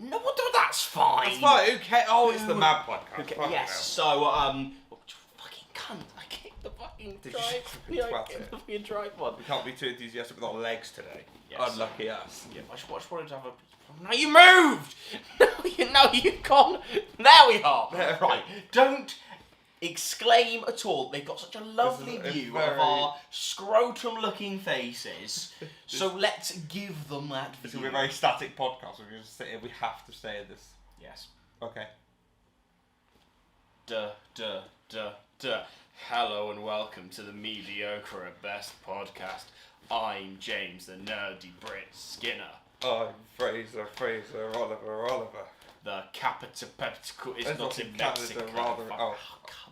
No, that's fine. That's fine. Okay. Oh, it's the Mad Podcast. Okay, Fucking yes. hell. So fucking cunt! I kicked the fucking Did you tripod. twat I kicked it? the fucking tripod. We can't be too enthusiastic with our legs today. Yes. Unlucky us. Yeah, I just wanted to have a. Now you moved. No, you can't. There we are. There. Right. Don't exclaim at all. They've got such a lovely This is a view very- of our scrotum-looking faces. So let's give them that This view. will be a very static podcast. We're just sit here. We have to stay in this. Yes. Okay. Duh. Hello and welcome to the Mediocre at Best podcast. I'm James, the nerdy Brit Skinner. I'm Fraser, Oliver. The capitapeptical is It's not in Canada, Mexico. rather. Fuck. Oh.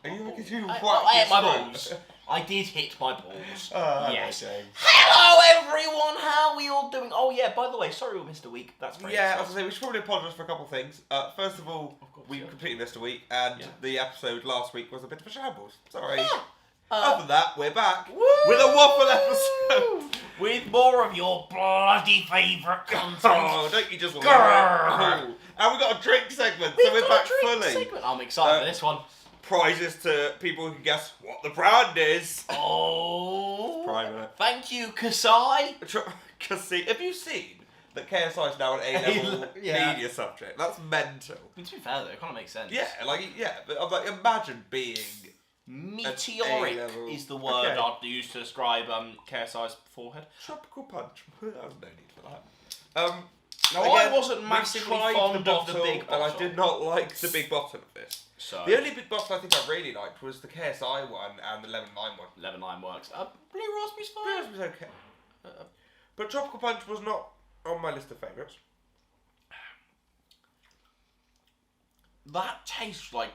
Come Are you on. looking too I hit my balls. I did hit my balls. Yes. James. Hello everyone, how are we all doing? Oh yeah, by the way, sorry we missed a week. That's very Yeah, nice. as I say, we should probably apologise for a couple of things. First of all, we completely missed a week, and the episode last week was a bit of a shambles. Sorry. Yeah. Other than that, we're back Woo! with a waffle episode. With more of your bloody favourite content. Oh, don't you just love it? Grrr. Oh. And we've got a drink segment, We've so we're got back a drink fully. segment. I'm excited for this one. Prizes to people who can guess what the brand is. Oh. Private. Thank you, Kasai. Have you seen that KSI is now an A-level Yeah. media subject? That's mental. I mean, to be fair though, it kind of makes sense. But I'm like, imagine being... Meteoric A-level. is the word Okay. I'd use to describe KSI's forehead. Tropical punch. There's no need for that. Now, Again, I wasn't we massively tried fond of the bottle, big bottle. and I did not like the big bottle of this. So, The only big bottle I think I really liked was the KSI one and the lemon lime one. lemon lime works. Blue raspberry's fine. Yours was okay. But Tropical Punch was not on my list of favourites. That tastes like.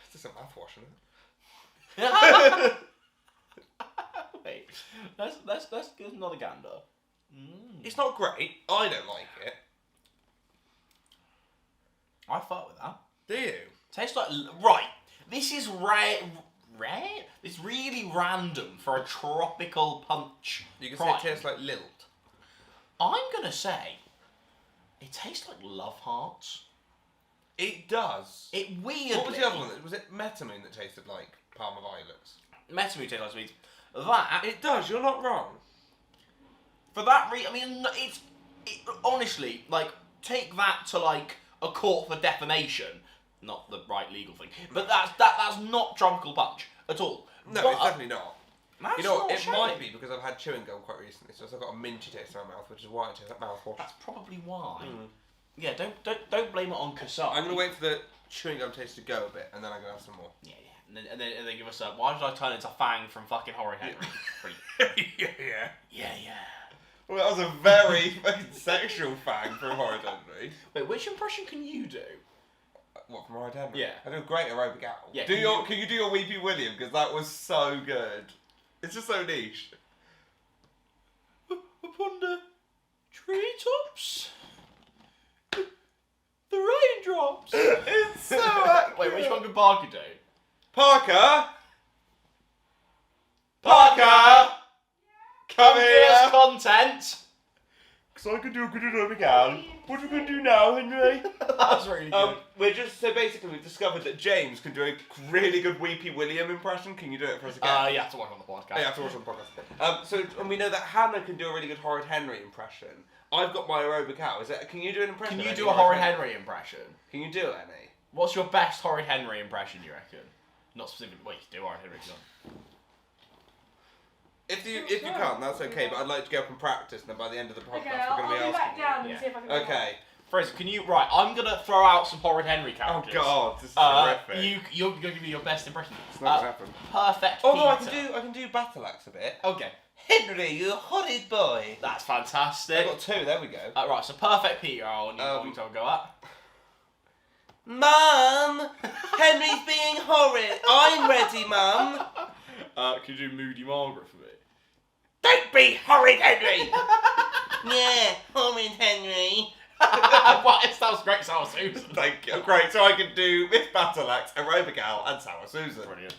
It's just a mouthwash, isn't it? Wait, let's give another gander. It's not great. I don't like it. I fuck with that. Do you? Tastes like right. This is rare. It's really random for a tropical punch. You can prime. say it tastes like Lilt. I'm gonna say it tastes like love hearts. It does. It weirdly. What was the other one? Was it Metamine that tasted like Parma Violets? Metamine tastes like sweets. That It does. You're not wrong. for that reason. I mean, it honestly like take that to like a court for defamation. Not the right legal thing, but that's not tropical punch at all. No, But, it's definitely not. that's You know what? not It showing. might be because I've had chewing gum quite recently, so I've got a minty taste in my mouth, which is why it tastes like mouthwash. That's probably why. Yeah, don't blame it on Kasai. I'm gonna wait for the chewing gum taste to go a bit, and then I'm gonna have some more. Yeah, and then give us a. Why did I turn into Fang from fucking Horrid Henry? Yeah. Yeah. Well, that was a very fucking sexual fang from Horrid Henry. Wait, which impression can you do? What, from Horrid Henry? Yeah. I do a great aerobic owl. Yeah, Can you do your Weepy William? Because that was so good. It's just so niche. Upon the treetops, the raindrops. It's so accurate. Wait, which one can Parker do? Parker! Parker! Come Give here! us content. Because I can do a good aerobic owl. What are we going to do now, Henry? That was really good. We've discovered that James can do a really good Weepy William impression. Can you do it for us again? You have to watch on the podcast. Oh, you have to watch on the podcast. And we know that Hannah can do a really good Horrid Henry impression. I've got my aerobic owl. Can you do an impression? Can you of do any a Horrid Henry impression? Can you do any? What's your best Horrid Henry impression, you reckon? Not specific. Wait, do Horrid Henry. If you can't, that's okay. But I'd like to go up and practice, and then by the end of the podcast, Okay, we're I'll going to be be back asking down you. and see if I can. Okay. Fraser, can you? Right, I'm gonna throw out some Horrid Henry Oh characters. God, this is horrific. You're gonna give me your best impression. It's not going to happen. Perfect. Oh no, I Peter. can do battle axe a bit. Okay, Henry, you horrid boy. that's I've fantastic. got two. There we go. Right, so perfect Peter. I want you to go up. Mum, Henry's being horrid. I'm ready, Mum. Can you do Moody Margaret for me? Don't be horrid, Henry. Yeah, horrid Henry. What? That was great, Sour Susan. Thank you. Great. So I can do Miss Battle Axe, Aerobic Owl, and Sour Susan. Brilliant.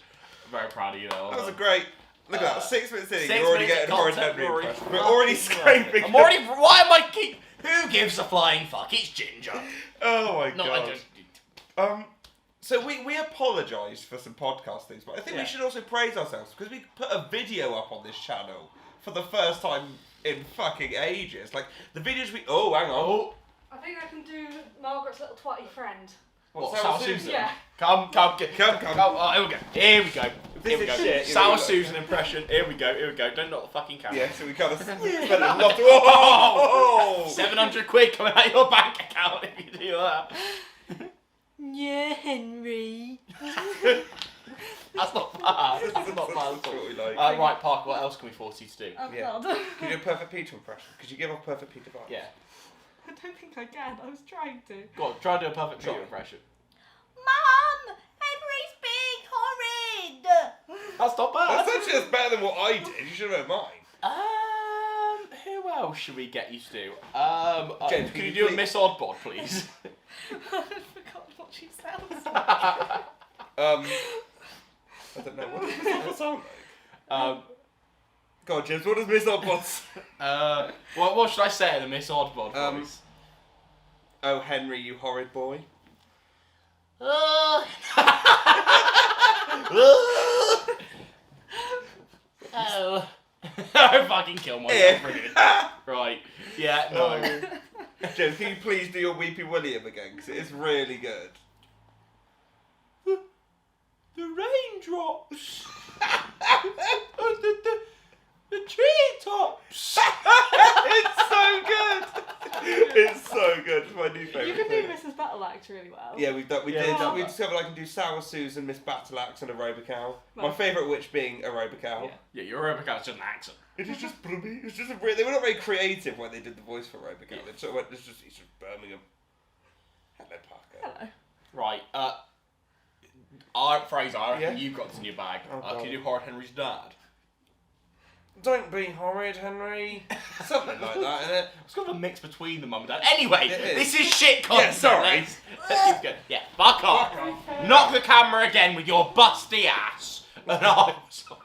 Very proud of you. Though. That was a great. Look at that, 6 minutes in, 6 you're already minutes getting of horrid content Henry already. impression. We're already scraping. I'm already. Why am I keep? Who gives a flying fuck? It's Ginger. Oh my No, god. I just. So we apologise for some podcast things, but I think we should also praise ourselves because we put a video up on this channel for the first time in fucking ages. Like the videos we. Oh, hang on. Oh. I think I can do Margaret's little twatty friend. What? Sour Sour Susan? Yeah. Come. Come. Oh, here we go. Here we go. This Here we is go. shit, you Sour know, Susan impression. Here we go. Here we go. Don't knock the fucking camera. Yeah, so we kind of spent a lot. Oh! 700 quid coming out of your bank account if you do that. Yeah, Henry. That's not bad. That's not bad at all. That's what we like. Right, Parker, what else can we force you to do? Oh, Yeah. God. Can you do a perfect Peter impression? Could you give off perfect Peter vibes? Yeah. I don't think I can. I was trying to. Go on, try and do a perfect Try. Peter impression. Mum, Henry's being horrid. That's not bad. That's actually that's better than what I did. You should have known mine. Who else should we get you to do? James, can you do a please- Miss Oddbod, please? I've forgotten what she sounds like. I don't know. What does Miss Oddbot sound like? Go on, James. What does Miss Oddbot? What should I say in the Miss Oddbod voice? Oh, Henry, you horrid boy. Oh. I fucking kill myself. Brilliant. Right. Yeah, no. James, can you please do your Weepy William again? Because it is really good. The raindrops. the treetops. It's so good. It's so good. It's my new favourite You can thing. do Mrs. Battleaxe really well. Yeah, we did. Yeah. We discovered I can do Sour Susan, Miss Battleaxe, and Aerobical. My Right. favourite which being Aerobical. Yeah. Yeah, your Aerobical just an accent. It is just blubby. It's just they were not very creative when they did the voice for Aerobical. They sort of went, it's just Birmingham. Hello, Parker. Hello. Right. Fraser, I reckon you've got this in your bag. Oh, Can you do Horrid Henry's dad? Don't be horrid, Henry. Something like that, isn't it? It's kind of a mix between the mum and dad. Anyway, It is. this is shit content. Yeah, sorry. Let's keep going. Yeah, fuck off. Knock the camera again with your busty ass. And I'm sorry.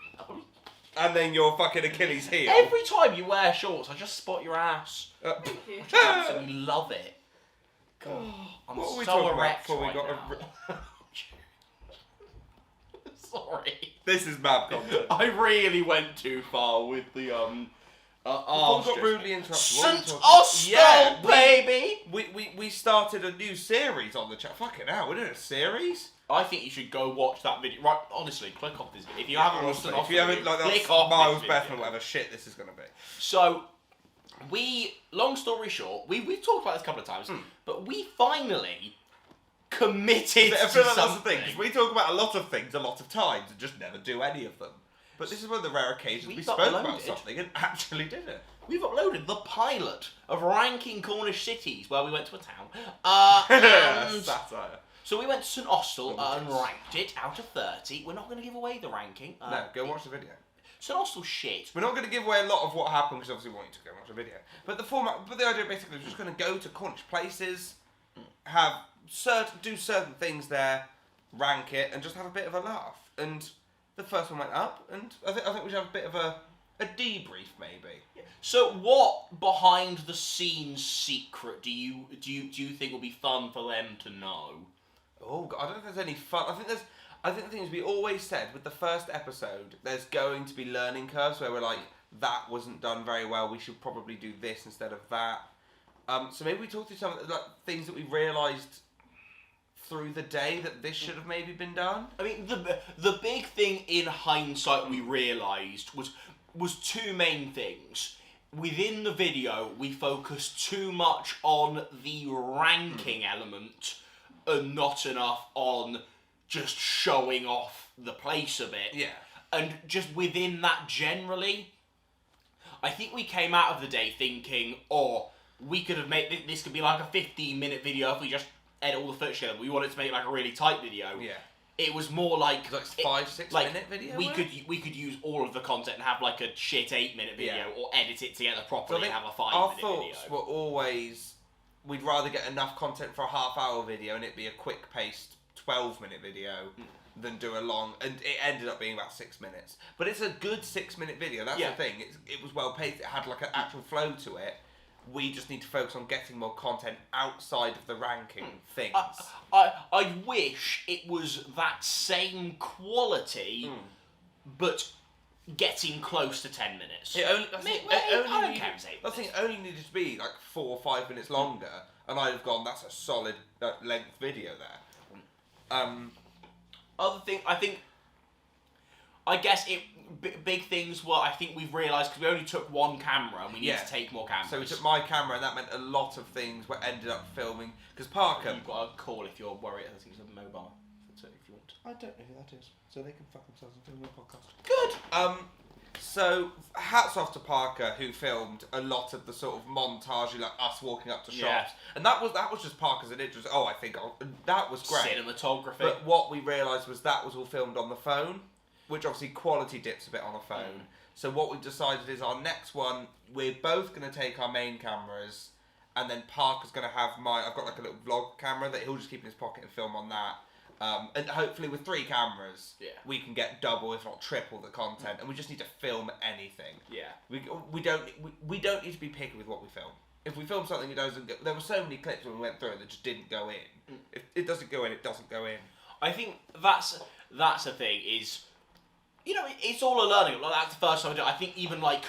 And then your fucking Achilles heel. Every time you wear shorts, I just spot your ass. Thank you. I absolutely love it. God, I'm What were we so talking about erect before we right got now. Sorry. This is mad content. I really went too far with the Paul got rudely interrupted. What were we St. talking- Austell, Yeah, baby! we started a new series on the chat. Fucking hell, we're doing a series? I think you should go watch that video. Right, honestly, click off this video. If you haven't watched Honestly, St. if you haven't, Austell like, video, that's click off Miles this Beth video. or whatever shit this is going to be. So, long story short, we've talked about this a couple of times, but we finally committed I to feel like that's the something. thing, 'cause we talk about a lot of things a lot of times and just never do any of them. But this is one of the rare occasions we We've spoke about uploaded. something and actually did it. We've uploaded the pilot of ranking Cornish cities where we went to a town. And Satire. so we went to St. Austell and ranked it out of 30. We're not going to give away the ranking. No, go watch the video. St. Austell shit. We're not going to give away a lot of what happened because obviously we want you to go watch the video. But the idea basically is just going to go to Cornish places, do certain things there, rank it, and just have a bit of a laugh. And the first one went up, and I think we should have a bit of a debrief maybe. So what behind the scenes secret do you think will be fun for them to know? Oh God, I don't think there's any fun. I think the thing is we always said with the first episode, there's going to be learning curves where we're like, that wasn't done very well. We should probably do this instead of that. So maybe we talk through some of the things that we realised through the day that this should have maybe been done. I mean, the big thing in hindsight we realised was two main things. Within the video, we focused too much on the ranking element and not enough on just showing off the place a bit. Yeah. And just within that generally, I think we came out of the day thinking, we could have made this could be like a 15-minute video if we just edit all the footage together. We wanted to make like a really tight video. Yeah. It was more like 5-6 minute video. We could use all of the content and have like a shit 8-minute video, Yeah. or edit it together So properly I think and have a our 5-minute video. thoughts were always we'd rather get enough content for a half-hour video and it be a quick-paced 12-minute video than do a long, and it ended up being about 6 minutes. But it's a good 6-minute video. That's the thing. It was well paced. It had like an actual flow to it. We just need to focus on getting more content outside of the ranking things. I wish it was that same quality, but getting close to 10 minutes. It only, I don't care if it's 8 I think minutes. it only needed to be like 4 or 5 minutes longer, and I'd have gone, that's a solid length video there. Other thing, I guess big things were, I think we've realised, because we only took one camera and we need to take more cameras. So we took my camera, and that meant a lot of things were ended up filming, because Parker... You've got a call if you're worried. I think it's a mobile, so if you want. I don't know who that is, so they can fuck themselves and film a podcast. Good! So, hats off to Parker, who filmed a lot of the sort of montage, like us walking up to shops. And that was just Parker's interest. Oh, I think that was great. Cinematography. But what we realised was that was all filmed on the phone, which obviously quality dips a bit on a phone. So what we decided is our next one, we're both going to take our main cameras, and then Parker's going to have I've got like a little vlog camera that he'll just keep in his pocket and film on that. And hopefully with 3 cameras, we can get double, if not triple, the content, and we just need to film anything. Yeah. We don't need to be picky with what we film. If we film something that doesn't go, there were so many clips when we went through it that just didn't go in. If it doesn't go in, it doesn't go in. I think that's the thing is, it's all a learning. Like that's the first time I did it. I think even like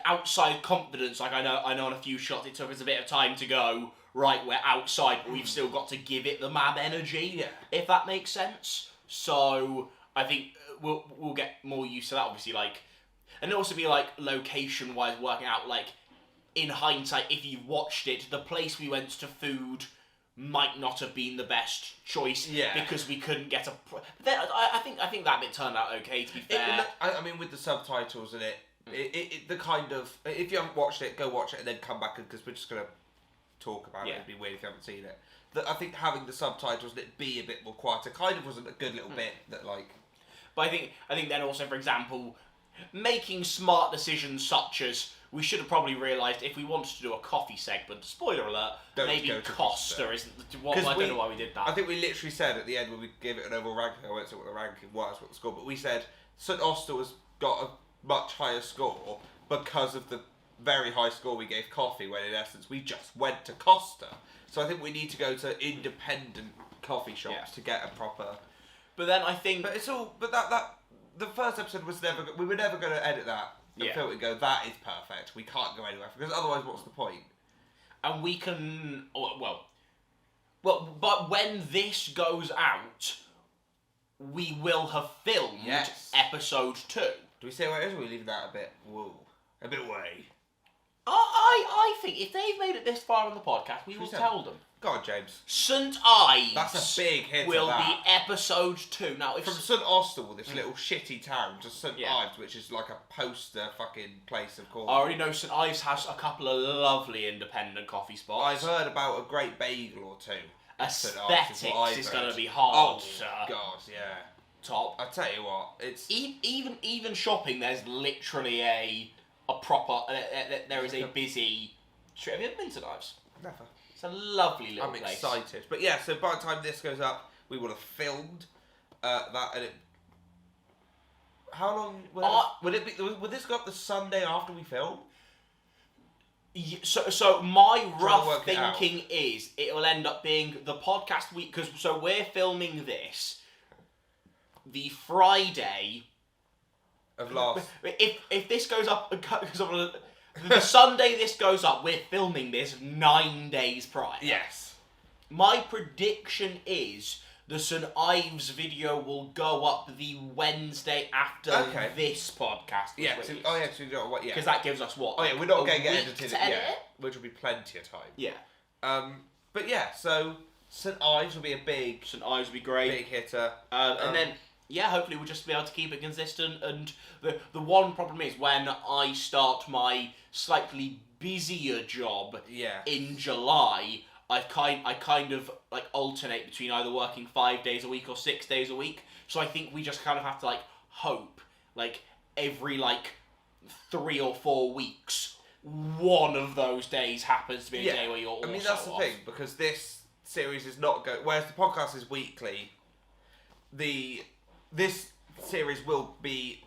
outside confidence, like I know on a few shots it took us a bit of time to go, right, we're outside, but we've still got to give it the mad energy, if that makes sense. So I think we'll get more used to that, obviously, like, and also be like location-wise working out, like, in hindsight, if you've watched it, the place we went to food might not have been the best choice because we couldn't get but then I think that bit turned out okay, to be fair. I mean, with the subtitles in it, the kind of, if you haven't watched it, go watch it and then come back, because we're just going to talk about it. It'd be weird if you haven't seen it. I think having the subtitles and it be a bit more quieter kind of was a good little bit that, like... But I think then also, for example, making smart decisions such as we should have probably realised if we wanted to do a coffee segment, spoiler alert, maybe Costa isn't I don't know why we did that. I think we literally said at the end when we gave it an overall ranking, I won't say what the ranking was, what the score, but we said St Austell has got a much higher score because of the very high score we gave coffee, when in essence we just went to Costa. So I think we need to go to independent coffee shops to get a proper... But then I think... But it's all... But that the first episode was never... We were never going to edit that and film it and go, that is perfect. We can't go anywhere. Because otherwise, what's the point? And we can... Well, but when this goes out, we will have filmed episode 2. Do we say where it is, or are we leaving that a bit way? I think if they've made it this far on the podcast, we will tell them. Go on, James. St Ives. That's a big hit. Will be episode 2. Now, if from St Austell, this little shitty town, to St Ives, which is like a poster fucking place of course. I already know St Ives has a couple of lovely independent coffee spots. I've heard about a great bagel or two. Aesthetics is going to be hard. Oh God, yeah. Top. I tell you what, it's even shopping. There's literally a proper. There is a busy. Have you ever been to St Ives? Never. It's a lovely little place. I'm excited, but yeah. So by the time this goes up, we will have filmed that. And how long would it be? Would this go up the Sunday after we film? So my rough thinking is it will end up being the podcast week, because we're filming this the Friday of last. If this goes up, because the Sunday this goes up, we're filming this 9 days prior. Yes. My prediction is the St Ives video will go up the Wednesday after this podcast. Yeah. So, because that gives us what? Oh yeah, we're not going to get edited to edit yet, which will be plenty of time. Yeah. But yeah, so St Ives will be a big. St Ives will be great. Big hitter. And then hopefully we'll just be able to keep it consistent. And the one problem is when I start my slightly busier job in July, I kind of like alternate between either working 5 days a week or 6 days a week. So I think we just kind of have to hope every 3 or 4 weeks one of those days happens to be a day where you're also that's the off. thing, because this series is not go. Whereas the podcast is weekly. This series will be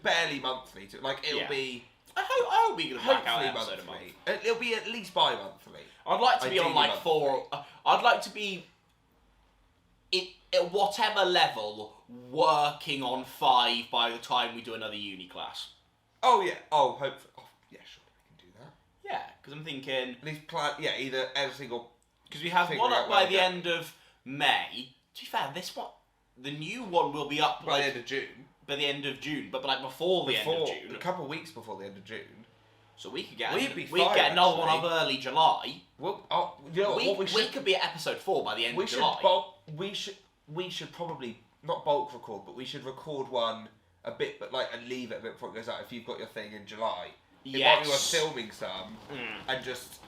barely monthly. It'll Yeah. be I hope we can back out hopefully an episode a month. monthly. It'll be at least bi-monthly. I'd like to be on Ideally like monthly. 4. I'd like to be at whatever level working on 5 by the time we do another uni class. Oh yeah. Oh, hopefully. Oh, yeah, sure, we can do that. Yeah, because I'm thinking At least plan. Yeah, either editing or. because we have Figure one out up where by to the go. end of May. To be fair, this one, the new one will be up By like the end of June. by the end of June, but like before the end of June. A couple of weeks before the end of June. So we could get We'd be we could fine, get another one up actually. early July. Well, you know what we We should. could be at episode 4 by the end We of should July. we should probably not bulk record, but we should record one a bit, but and leave it a bit before it goes out. If you've got your thing in July, it might be worth Yes. filming some and just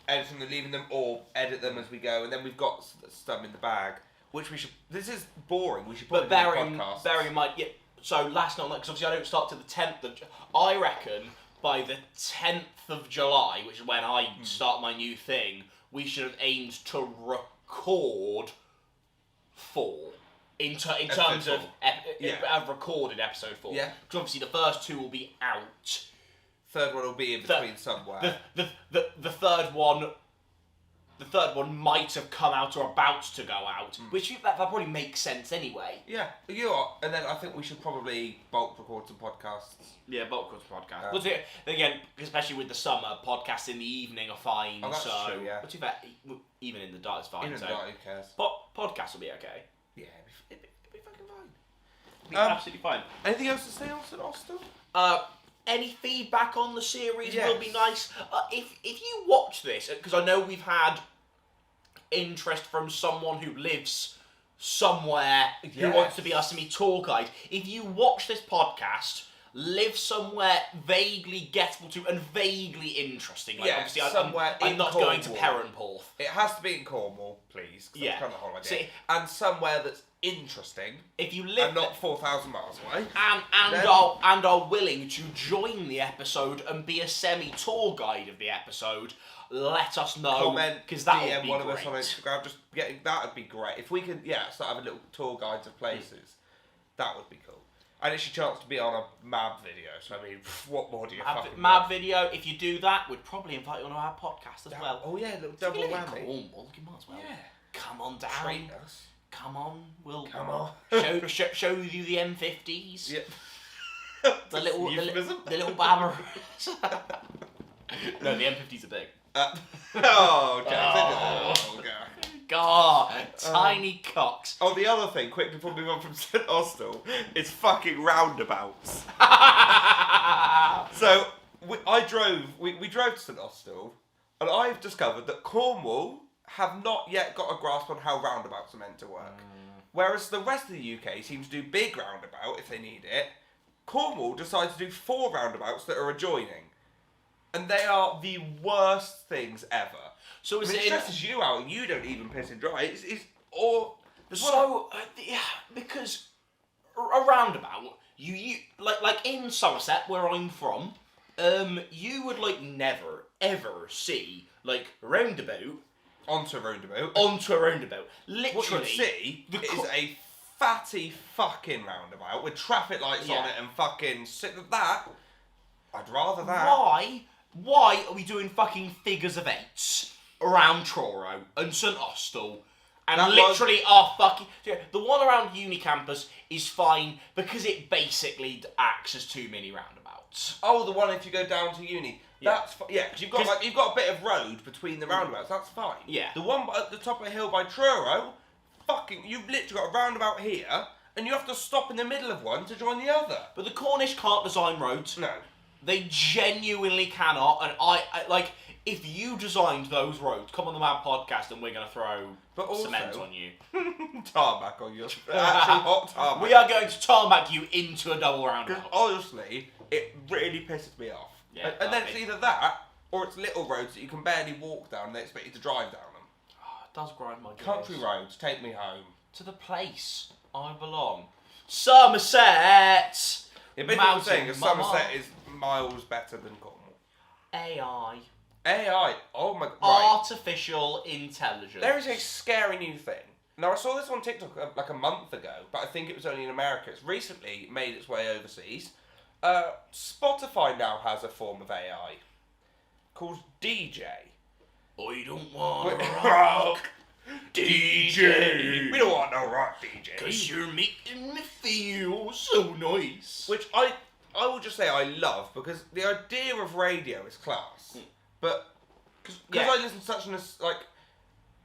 editing and leaving them, or edit them as we go, and then we've got some in the bag, which we should. This is boring. We should But probably do podcasts. bearing in mind, yeah. So last night, because obviously I don't start till the 10th of. I reckon by the 10th of July, which is when I start my new thing, we should have aimed to record 4 in terms of Yeah. recorded episode 4. Yeah. Because obviously the first 2 will be out. Third one will be in between somewhere. The third one. The third one might have come out or about to go out, which that probably makes sense anyway. Yeah, you are. And then I think we should probably bulk record some podcasts. Yeah, bulk podcast. But then again, especially with the summer, podcasts in the evening are fine. Oh, that's so, true, yeah. But to be fair, even in the dark is fine. Even so, though, who cares? podcasts will be okay. Yeah, it'd be fucking fine. It'll be absolutely fine. Anything else to say on St. Austell? Any feedback on the series Yes. will be nice. If you watch this, because I know we've had interest from someone who lives somewhere who Yes. wants to be our semi tour guide. If you watch this podcast, live somewhere vaguely gettable to and vaguely interesting. Like Yeah, obviously, somewhere I'm in not going to Cornwall. Perranporth. It has to be in Cornwall, please. 'Cause Yeah. that's kind of the whole idea. See- and somewhere that's interesting If you live and not 4,000 miles away. and Then- are willing to join the episode and be a semi tour guide of the episode, let us know Comment, because that would DM be one great. of us on Instagram. Just getting that would be great. If we could, start having little tour guides of places, that would be cool. And it's your chance to be on a Mab video. So I mean, what more do you fucking Mad want? video. If you do that, we'd probably invite you on our podcast as well. Oh yeah, little If double you live in whammy. Cornwall, you might as well. Yeah. Come on down. Treat us. Come on, we'll Come on. show you the M50s. Yep. The little Euphemism. the little Bammer. No, the M50s are big. Oh, okay. God, tiny cocks. Oh, the other thing, quick before we move on from St. Austell, is fucking roundabouts. So, we drove to St. Austell, and I've discovered that Cornwall have not yet got a grasp on how roundabouts are meant to work. Whereas the rest of the UK seems to do big roundabout if they need it. Cornwall decided to do 4 roundabouts that are adjoining. And they are the worst things ever. So I is mean, it it? stresses you out and you don't even piss and dry. Because a roundabout, you like in Somerset where I'm from, you would never ever see roundabout onto a roundabout. onto a roundabout. Literally, What you'd see the is a fatty fucking roundabout with traffic lights on Yeah. it and fucking sit with that. I'd rather that. Why are we doing fucking figures of 8s around Truro and St Austell? And That literally our fucking... The one around Uni Campus is fine because it basically acts as 2 mini roundabouts. Oh, the one if you go down to uni. Yeah. That's yeah, because you've got a bit of road between the roundabouts. That's fine. Yeah. The one at the top of the hill by Truro, you've literally got a roundabout here, and you have to stop in the middle of one to join the other. But the Cornish can't design roads. No. They genuinely cannot. And I if you designed those roads, come on the Mad Podcast and we're going to throw But also- cement on you. Tarmac on your actual hot tarmac. We are going to tarmac you into a double Because roundabout. honestly, it really pisses me off. Yeah, and then it's okay. either that, or it's little roads that you can barely walk down and they expect you to drive down them. Oh, it does grind my gears. Country roads, take me home. To the place I belong. Somerset! Yeah, basically what I'm Mountain saying is Mama. Somerset is miles better than Cornwall. AI. AI. Oh my god. Right. Artificial intelligence. There is a scary new thing. Now, I saw this on TikTok like a month ago, but I think it was only in America. It's recently made its way overseas. Spotify now has a form of AI called DJ. I don't want Rock DJ. We don't want no rock DJ. Cause you're making me feel so nice. Which I will just say I love, because the idea of radio is class. But because Yeah. I listen to such an like,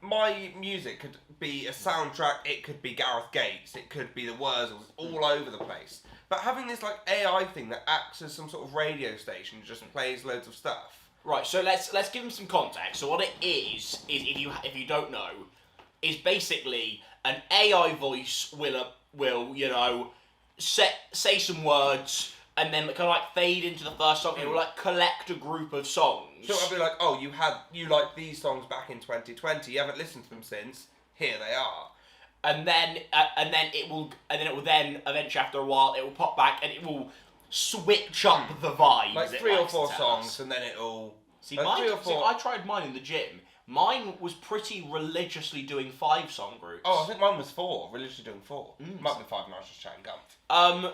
my music could be a soundtrack. It could be Gareth Gates. It could be the Wurzels, all over the place. But having this like AI thing that acts as some sort of radio station, just plays loads of stuff. Right, so let's give them some context. So what it is if you don't know, is basically an AI voice will you know say some words and then kind of like fade into the first song. It will like collect a group of songs. So I'll be like, oh, you liked these songs back in 2020. You haven't listened to them since. Here they are. And then it will then eventually after a while it will pop back and it will switch up the vibes. Like it 3 or likes to 4 tell songs, us. and then it'll. See, like mine, 3 or 4. I tried mine in the gym. Mine was pretty religiously doing 5-song groups. Oh, I think mine was 4. Religiously doing 4. Might be 5, and I was just chatting gum.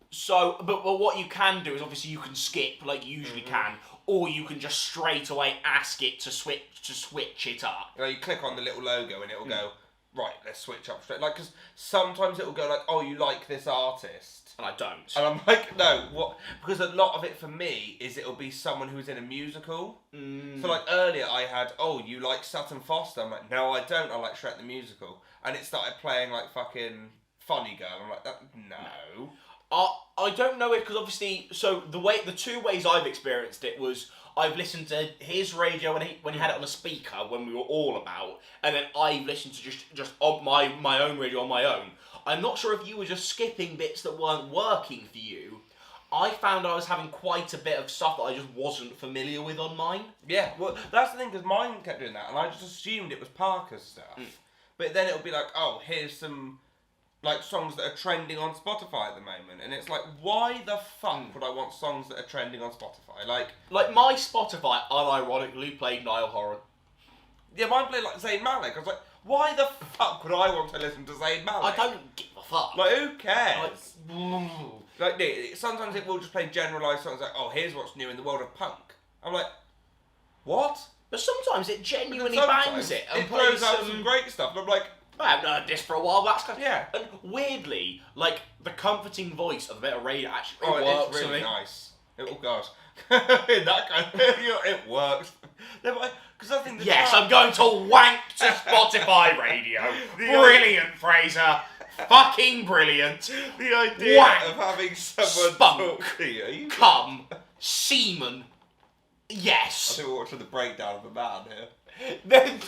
So, but what you can do is obviously you can skip, like you usually can, or you can just straight away ask it to switch it up. You know, you click on the little logo, and it'll go, right, let's switch up straight. Like, because sometimes it'll go like, oh, you like this artist. And I don't. And I'm like, no, what? Because a lot of it for me is it'll be someone who's in a musical. So like earlier I had, oh, you like Sutton Foster? I'm like, no, I don't. I like Shrek the Musical. And it started playing like fucking Funny Girl. I'm like, no. I don't know it because obviously, so the 2 ways I've experienced it was I've listened to his radio when he had it on a speaker when we were all about, and then I've listened to just on my own radio on my own. I'm not sure if you were just skipping bits that weren't working for you. I found I was having quite a bit of stuff that I just wasn't familiar with on mine. Yeah, well, that's the thing, because mine kept doing that, and I just assumed it was Parker's stuff. But then it'll be like, oh, here's some like songs that are trending on Spotify at the moment, and it's like, why the fuck would I want songs that are trending on Spotify? Like my Spotify unironically played Niall Horan. Yeah, mine played like Zayn Malik. I was like, why the fuck would I want to listen to Zayn Malik? I don't give a fuck. Like, who cares? Like, Sometimes it will just play generalised songs like, oh, here's what's new in the world of punk. I'm like, what? but sometimes it genuinely Sometimes bangs it and it throws plays out some great stuff, and I'm like, I haven't heard this for a while. That's kind of, Yeah. And weirdly, like the comforting voice of a bit of radio actually oh, works it's for really me. nice. Oh god, in that kind of it works. Because I think the Yes, track- I'm going to wank to Spotify radio. Brilliant, Fraser. Fucking brilliant. The idea Wank. of having someone Spunk. talk to you. You Cum. Semen. I Yes. think we're watching the breakdown of a man here. Then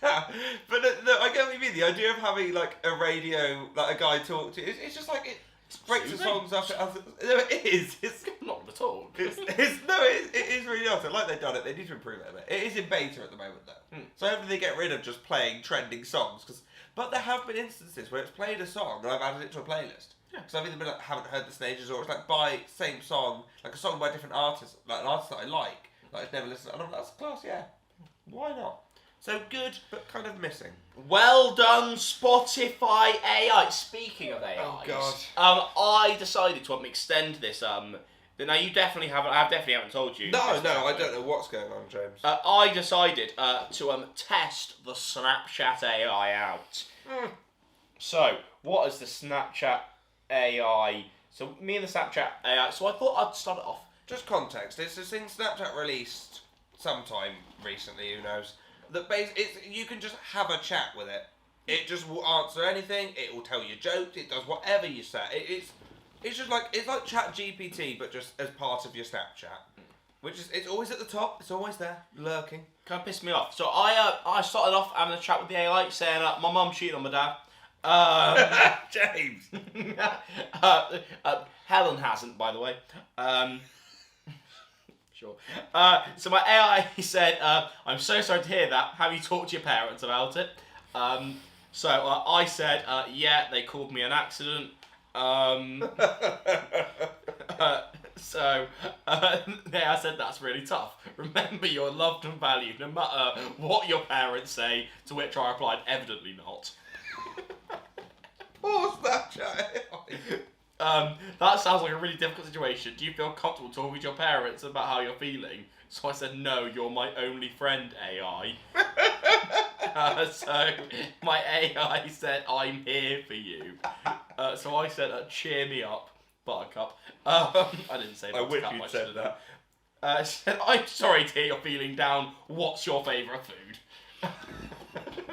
But no, I get what you mean. The idea of having like a radio, like a guy talk to you, it's just like it breaks the soothing. songs up. No, it is. It's not at all. it is really nice. Like they've done it. They need to improve it a bit. It is in beta at the moment though, so hopefully they get rid of just playing trending songs. But there have been instances where it's played a song and I've added it to a playlist. Yeah. So I've either been like, haven't heard this in ages, or it's like by same song, like a song by a different artist, like an artist that I like I've never listened to. And I'm like, that's class, yeah. Why not? So good, but kind of missing. Well done, Spotify AI. Speaking of AI, I decided to extend this. Now you definitely haven't. I definitely haven't told you. No, I don't know what's going on, James. I decided to test the Snapchat AI out. So, what is the Snapchat AI? So, me and the Snapchat AI. So I thought I'd start it off. Just context. It's a thing Snapchat released sometime recently. Who knows? That you can just have a chat with it. It just will answer anything. It will tell you jokes. It does whatever you say. It's just like Chat GPT, but just as part of your Snapchat. Which is it's always at the top. It's always there, lurking. Kind of pissed me off. So I started off having a chat with the AI, saying my mum cheated on my dad. James. Helen hasn't, by the way. Sure. So my AI said, I'm so sorry to hear that. Have you talked to your parents about it? So I said, yeah, they called me an accident. So, yeah, I said that's really tough. Remember, you're loved and valued no matter what your parents say, to which I replied, evidently not. Poor Snapchat. That sounds like a really difficult situation. Do you feel comfortable talking to your parents about how you're feeling? So I said, no, you're my only friend, AI. So my AI said, I'm here for you. So I said, cheer me up, Buttercup. I didn't say I wish Buttercup, you'd I said should've that. done. Said, I'm sorry to hear you're feeling down. What's your favourite food?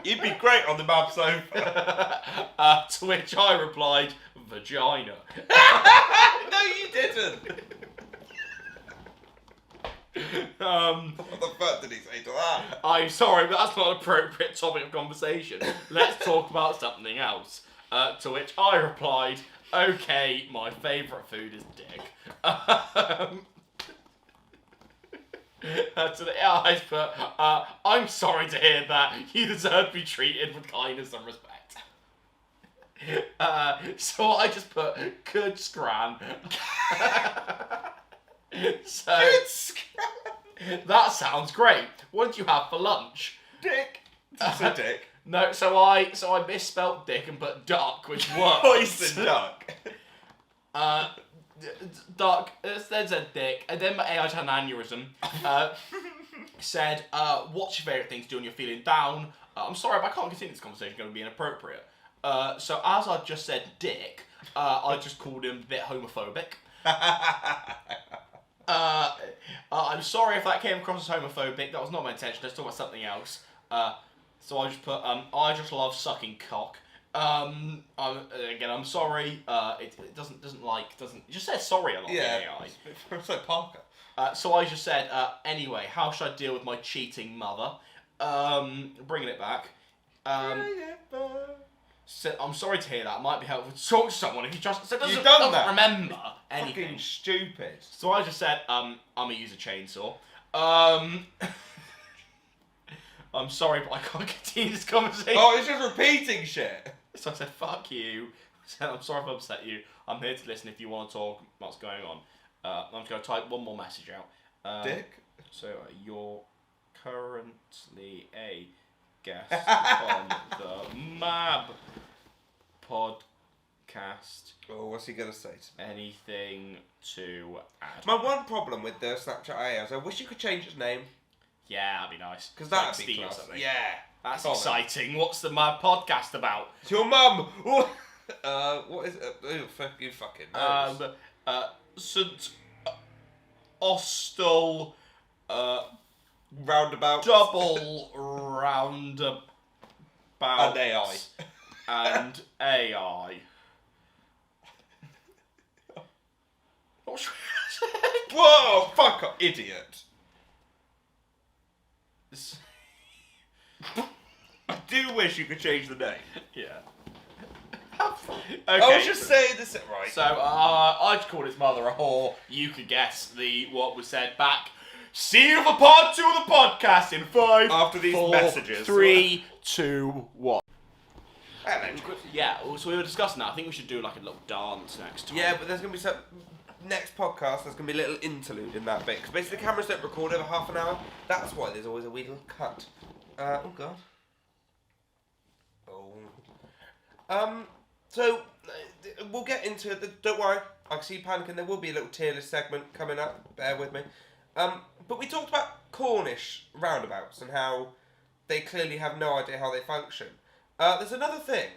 You'd be great on the mab sofa. To which I replied, vagina. No, you didn't. What the fuck did he say to that? I'm sorry, but that's not an appropriate topic of conversation. Let's talk about something else. To which I replied, okay, my favourite food is dick. To the eyes, but I'm sorry to hear that. You deserve to be treated with kindness and respect. So I just put good scran. So Good scram. that sounds great. What did you have for lunch? Dick. Did you say dick? No, so I misspelt dick and put duck, which works. Poison duck. Duck, instead said dick, and then my AI had an aneurysm. Said, what's your favourite thing to do when you're feeling down? I'm sorry, but I can't continue this conversation, it's going to be inappropriate. So as I just said dick, I just called him a bit homophobic. I'm sorry if that came across as homophobic, that was not my intention, let's talk about something else. So I just put, I just love sucking cock. Again, I'm sorry, it doesn't, it just says sorry a lot, Yeah. the AI. It's like Parker. So I just said, anyway, how should I deal with my cheating mother? Bringing it back. Said, I'm sorry to hear that. It might be helpful to talk to someone if you just You've done doesn't that. remember anything. Fucking stupid. So I just said, I'm gonna use a chainsaw. I'm sorry, but I can't continue this conversation. Oh, it's just repeating shit. So I said, fuck you. I said, I'm sorry if I upset you. I'm here to listen if you want to talk what's going on. I'm just going to type one more message out. Dick. So, you're currently a guest on the MAB podcast. Oh, what's he going to say to me? Anything to add? My one problem with the Snapchat AI is I wish you could change its name. Yeah, that'd be nice. Because Like that'd be Steve or class. something. Yeah. That's Colin. exciting. What's the MAB podcast about? It's your mum. What is it? Oh, fuck you fucking knows. St. Austell, Roundabout. double roundabout. And AI. And AI. Not sure. Whoa, fuck up, idiot. I do wish you could change the name. Yeah. I was just saying this right. So, I just called his mother a whore. You could guess what was said back. See you for part 2 of the podcast in 5, After these 4, messages. 3, 2, 1. Hello. Yeah, so we were discussing that. I think we should do like a little dance next time. Yeah, but there's going to be some... Next podcast, there's going to be a little interlude in that bit. Because basically the cameras don't record over half an hour. That's why there's always a wee little cut. Oh, God. Oh. So, we'll get into it. Don't worry. I can see you panicking. There will be a little tier list segment coming up. Bear with me. But we talked about Cornish roundabouts and how they clearly have no idea how they function. There's another thing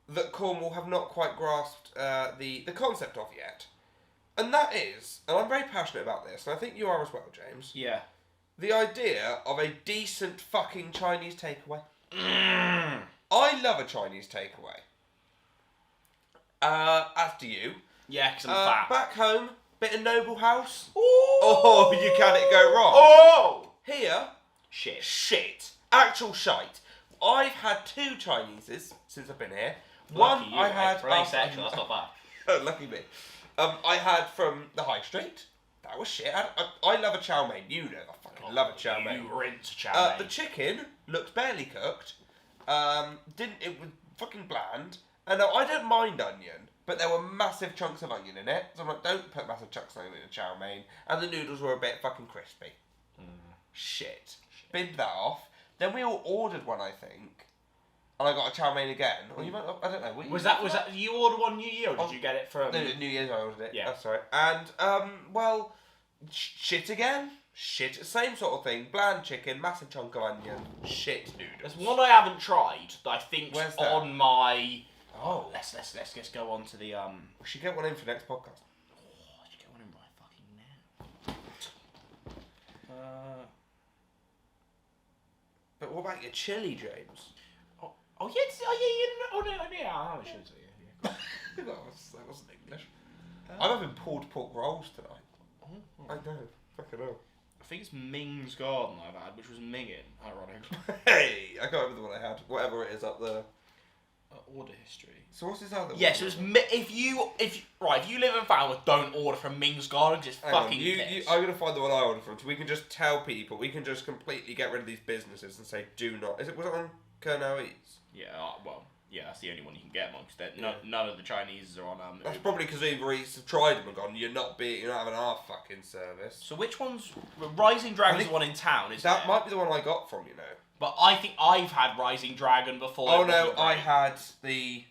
that Cornwall have not quite grasped the concept of yet. And that is, and I'm very passionate about this, and I think you are as well, James, Yeah. the idea of a decent fucking Chinese takeaway. I love a Chinese takeaway. As do you. Yeah, because I'm fat. Back home, bit of Noble House. Ooh. Oh, you can it go wrong. Oh! Here, Shit. shit. Actual shite. I've had 2 Chineses since I've been here. Lucky One you, I mate. had For any after- section, that's not bad. Oh, lucky me. I had from the high street. That was shit. I love a chow mein. You know I fucking love a chow mein. You were into chow mein. The chicken looked barely cooked. It was fucking bland. And I don't mind onion, but there were massive chunks of onion in it. So I'm like, don't put massive chunks of onion in a chow mein. And the noodles were a bit fucking crispy. Shit. Binned that off. Then we all ordered one, I think. And I got a chow mein again. Or you might, I don't know. Was that you ordered one New Year or did you get it from? No, New Year's I ordered it. Yeah. That's right. And, well, shit again. Shit. Same sort of thing. Bland chicken, massive chunk of onion, shit noodles. There's one I haven't tried that I think's Where's that? on my... Oh. Let's just go on to the... We should get one in for next podcast. Oh, I should get one in right fucking now. But what about your chili, James? Oh yeah, I should say yeah. that wasn't English. I'm having pulled pork rolls tonight. I know. Fucking hell. I think it's Ming's Garden I've had, which was minging, ironically. Hey! I can't remember the one I had. Whatever it is up there. Order history. So what's this other one? Yes, it was if you live in Falmouth, don't order from Ming's Garden because it's Hang on, fucking piss. I'm going to find the one I ordered from. So we can just tell people, we can just completely get rid of these businesses and say, do not. Was it on Colonel Eats? Yeah, yeah, that's the only one you can get amongst it. None of the Chinese are on. That's probably because Uber Eats have tried them and gone, you're not having our fucking service. So which one's Rising Dragon's the one in town? Isn't That it? might be the one I got from, you know. But I think I've had Rising Dragon before. Oh it no, wasn't I great. had the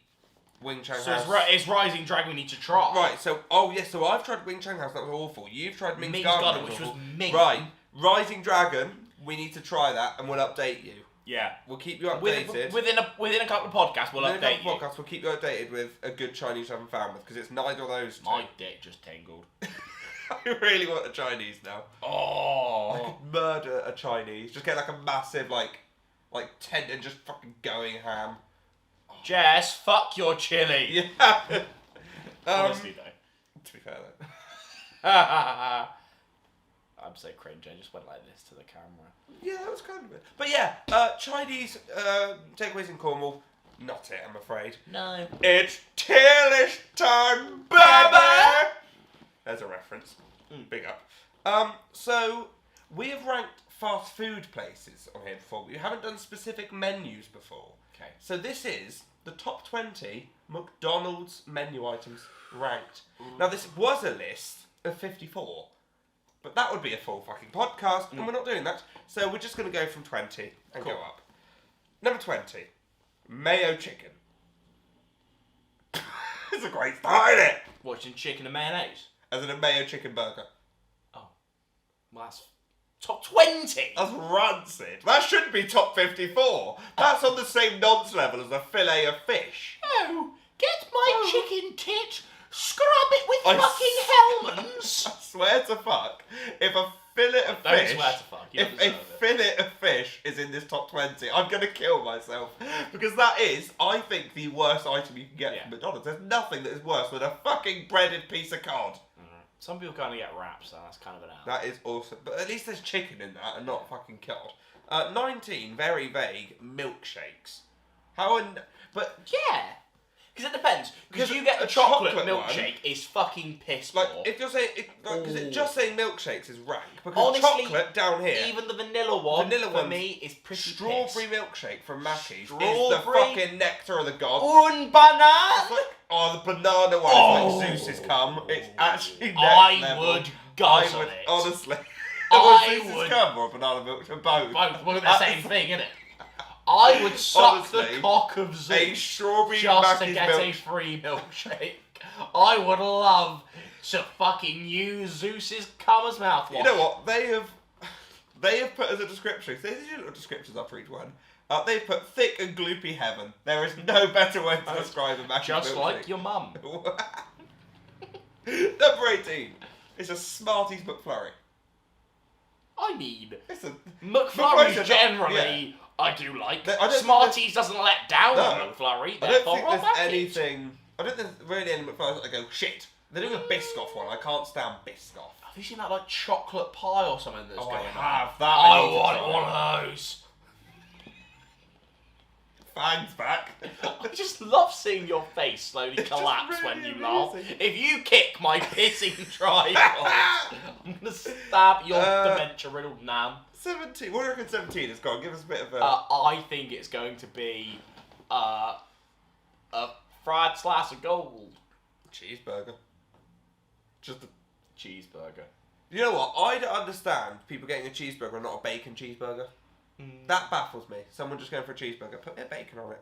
Wing Chang So House. it's Rising Dragon we need to try. Right, so so I've tried Wing Chang House, that was awful. You've tried Ming's Garden, which that was awful. Ming. Right, Rising Dragon, we need to try that and we'll update you. Yeah. We'll keep you updated. Within a couple of podcasts, we'll Within a update couple you. of podcasts, we'll keep you updated with a good Chinese I've found with, because it's neither of those two. My dick just tingled. I really want a Chinese now. I Oh. could murder a Chinese. Just get like a massive like tent and just fucking going ham. Jess, fuck your chili. Yeah. Honestly though. To be fair though. I'm so cringe. I just went like this to the camera. Yeah, that was kind of it. But yeah, Chinese takeaways in Cornwall, not it, I'm afraid. No. It's tailish time, baby! There's a reference. Big up. So, we have ranked fast food places on here before, but we haven't done specific menus before. Okay. So this is the top 20 McDonald's menu items ranked. Now this was a list of 54, but that would be a full fucking podcast, and we're not doing that. So we're just going to go from 20 and Cool. go up. Number 20, mayo chicken. It's a great start, isn't it? Watching chicken and mayonnaise. As in a mayo chicken burger. Oh. Well, that's top 20. That's rancid. That shouldn't be top 54. That's on the same nonce level as a fillet of fish. Oh, get my chicken tit, scrub it with I fucking Hellmann's. I swear to fuck, if a fillet of Don't fish, swear to fuck, you if don't a deserve it. fillet of fish is in this top 20, I'm gonna kill myself because that is, I think, the worst item you can get Yeah. from McDonald's. There's nothing that is worse than a fucking breaded piece of cod. Some people kind of get wraps, so that's kind of an out. That is awesome, but at least there's chicken in that and not fucking cod. 19, very vague, milkshakes. But Yeah. Because it depends. Because Because you get a a chocolate chocolate milkshake is fucking piss like, poor. if you're saying, because Ooh. just saying milkshakes is rank. Because Honestly, chocolate down here, Even the vanilla one, Vanilla for one's me, is pretty strawberry piss. milkshake from Maccies is the Strawberry? fucking nectar of the gods. Un banana! It's like, oh, the banana one Oh. is like Zeus's cum. It's actually next I level. would guzzle I would, it. honestly. I Zeus's would- cum or banana milk for both. Both, well, the That same is thing, innit? I would suck Honestly, the cock of A Zeus strawberry just to Maccies get milk. a free milkshake. I would love to fucking use Zeus's cum as mouthwash. You know what? They have put as a description. So these are little descriptions up for each one. They've put thick and gloopy heaven. There is no better way to describe a Maccies Just milkshake. like your mum. Number 18. It's a Smarties McFlurry. I mean, It's a McFlurries McFlurries are not- generally, I do like. I don't think Smarties doesn't let down No. a McFlurry. I don't therefore think I'll there's back it. anything. I don't think there's really any McFlurries that I go shit. They're doing a Biscoff one. I can't stand Biscoff. Have you seen that like chocolate pie or something that's Oh, going I on? have. That I need to want try. one of those. Fangs back. I just love seeing your face slowly It's just collapse really when you laugh. amusing. If you kick my pissing tripod, I'm gonna stab your dementia-riddled nan. 17. What do you reckon 17 is? Go on, give us a bit of a. I think it's going to be a fried slice of gold. Cheeseburger. Just a... Cheeseburger. You know what? I don't understand people getting a cheeseburger and not a bacon cheeseburger. That baffles me. Someone just going for a cheeseburger. Put a bit of bacon on it.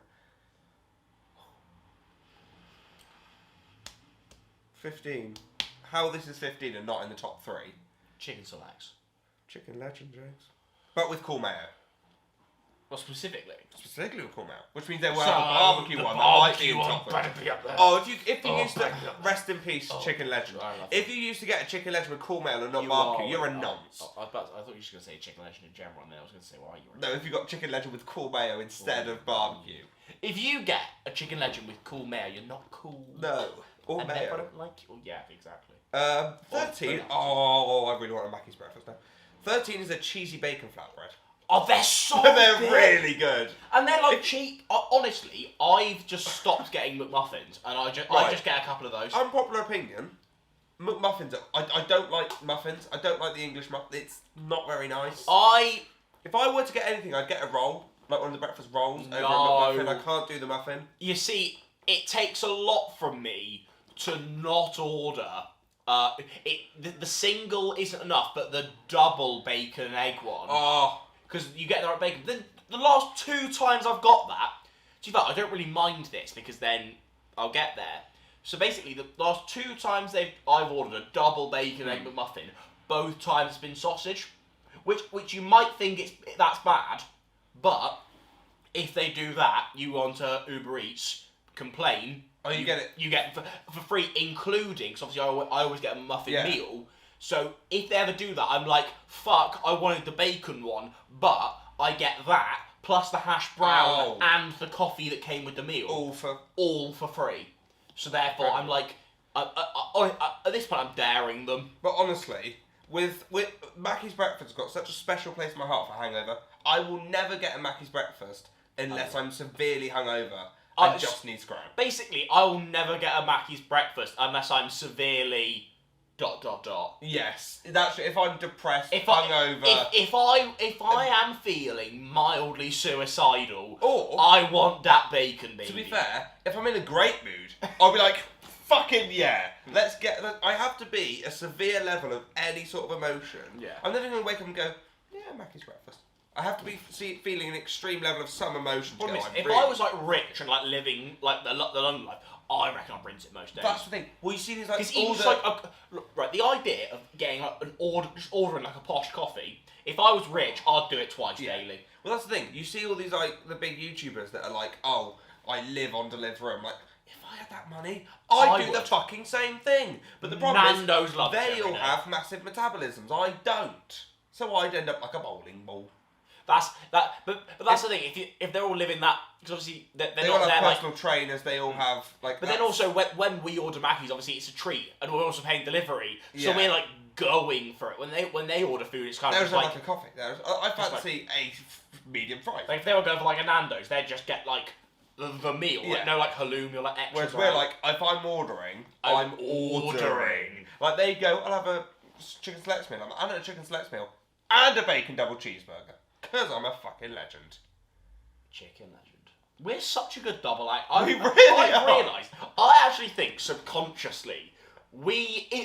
15. How this is 15 and not in the top 3? Chicken selects. Chicken legend, James. But with cool mayo. Well, specifically. Specifically with cool mayo. Which means they were So, the barbecue the one. That might be barbecue in one top 3. better be up there. Oh, if you used to... better be up there. Rest in peace, Chicken Legend. I love If you used to get a Chicken Legend with cool mayo and not You barbecue, are you're a right. nonce. I thought you were just going to say chicken legend in general, and then I was going to say, why are you? No, if you got Chicken Legend with cool mayo instead of barbecue. If you get a chicken legend with cool mayo, you're not cool. No. Or and mayo. therefore I don't like you. Oh, yeah, exactly. 13. Oh, I really want a Mackie's breakfast now. 13 is a cheesy bacon flatbread. Oh, they're so They're good. really good. And they're like cheap. Honestly, I've just stopped getting McMuffins, and I just get a couple of those. Unpopular opinion. McMuffins. I don't like muffins. I don't like the English muffin. It's not very nice. If I were to get anything, I'd get a roll, like one of the breakfast rolls over a McMuffin. I can't do the muffin. You see, it takes a lot from me to not order. The single isn't enough, but the double bacon and egg one. Oh. Because you get the right bacon. Then the last 2 times I've got that, to be fair, I don't really mind this because then I'll get there. So basically, the last 2 times I've ordered a double bacon egg McMuffin, both times it's been sausage, which you might think that's bad, but if they do that, you go onto Uber Eats, complain. Oh, you get it. You get for free, including, because obviously I always get a muffin meal. So if they ever do that, I'm like, fuck, I wanted the bacon one, but I get that, plus the hash brown and the coffee that came with the meal. All for free. So therefore, I'm like, at this point, I'm daring them. But honestly, with Mackie's breakfast has got such a special place in my heart for hangover. I will never get a Mackie's breakfast unless I'm severely hungover and just need scram. Basically, I will never get a Mackie's breakfast unless I'm severely... ... Yes, that's if I'm depressed, hungover. If I am feeling mildly suicidal, or I want that bacon, baby. To be fair, if I'm in a great mood, I'll be like, fucking yeah, let's get. I have to be a severe level of any sort of emotion. Yeah. I'm never going to wake up and go, yeah, Mackie's breakfast. I have to be feeling an extreme level of some emotion. To go, if I was like rich and like living like the London life, I reckon I'd rinse it most days. That's the thing. Well, you see these like all the... right, the idea of getting like just ordering like a posh coffee. If I was rich, I'd do it twice daily. Well, that's the thing. You see all these like the big YouTubers that are like, oh, I live on Deliveroo. I'm like, if I had that money, I'd do the fucking same thing. But the problem is, they all have massive metabolisms. I don't. So I'd end up like a bowling ball. But that's the thing. If they're all living that, because obviously they're they not all have there, personal trainers. They all have like. But then also when we order Mackie's, obviously it's a treat, and we're also paying delivery, so Yeah. we're like going for it. When they order food, it's kind of There's like a coffee. I fancy a medium fry. Like if they were going for like a Nando's, they'd just get like the meal, like no like halloumi or like extras. Whereas we're like, if I'm ordering, I'm ordering. Like they go, I'll have a chicken selects meal. I'm having a chicken selects meal and a bacon double cheeseburger. Because I'm a fucking legend. Chicken legend. We're such a good double act. We really are. realised, I actually think subconsciously,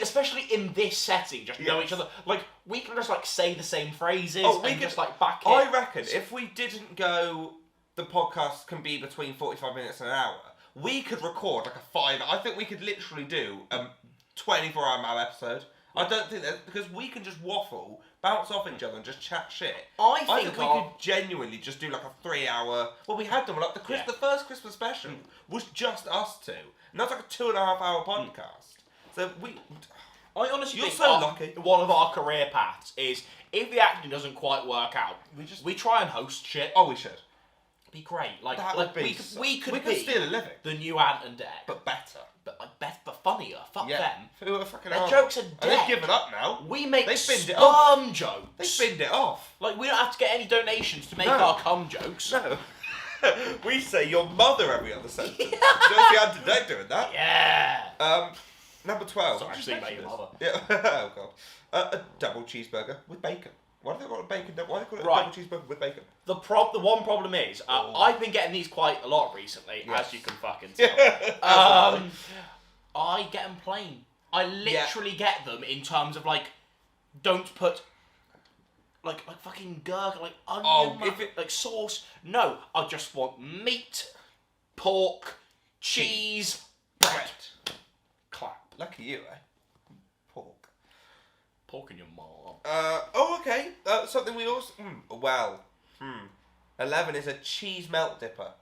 especially in this setting, just know each other. Like, we can just like say the same phrases and just like back it. I reckon if we didn't go, the podcast can be between 45 minutes and an hour, we could record like a 5... I think we could literally do a 24-hour episode. I don't think that... Because we can just waffle, bounce off each other and just chat shit. I think we could genuinely just do like a 3-hour... Well, we had them like the first Christmas special was just us two. And that's like a 2.5-hour podcast. So I honestly You're think so lucky. one of our career paths is, if the acting doesn't quite work out, we try and host shit. Oh, we should. It'd be great. Like, That would be we could be steal a living. The new Ant and Dec. But better. But funnier. Fuck them. Who are fucking Their jokes are dead. And they've given up now. We make They spinned it scum jokes. They spinned it off. Like, we don't have to get any donations to make our cum jokes. No. We say your mother every other sentence. You don't see Ant and Dec doing that. Yeah. Number 12. Sorry, actually, about your mother. Yeah. Oh, God. A double cheeseburger with bacon. Why do they call it bacon? Why do they call it a double cheeseburger with bacon? The one problem is, I've been getting these quite a lot recently, as you can fucking tell. I get them plain. I literally get them in terms of like, don't put like fucking gherkin, like onion, like sauce. No, I just want meat, pork, cheese, bread. Clap. Lucky you, eh? Pork. Pork in your mom. Okay. Something we also... 11 is a cheese melt dipper.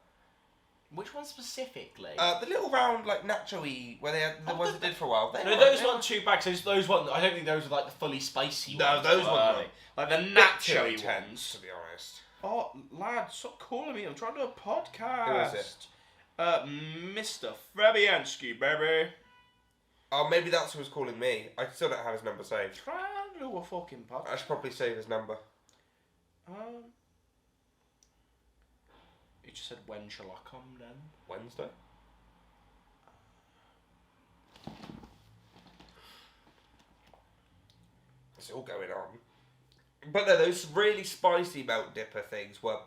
Which one specifically? The little round, like, nacho-y, where they had the ones that did for a while. Those weren't too bad, because those ones, I don't think those were like the fully spicy ones. No, those ones weren't. Like the nacho-y ones, ones. to be honest. Oh, lad, stop calling me. I'm trying to do a podcast. Who is it? Mr. Fabianski, baby. Oh, maybe that's who was calling me. I still don't have his number saved. Try and do a fucking podcast. I should probably save his number. He just said, when shall I come then? Wednesday? It's all going on. But no, those really spicy melt dipper things were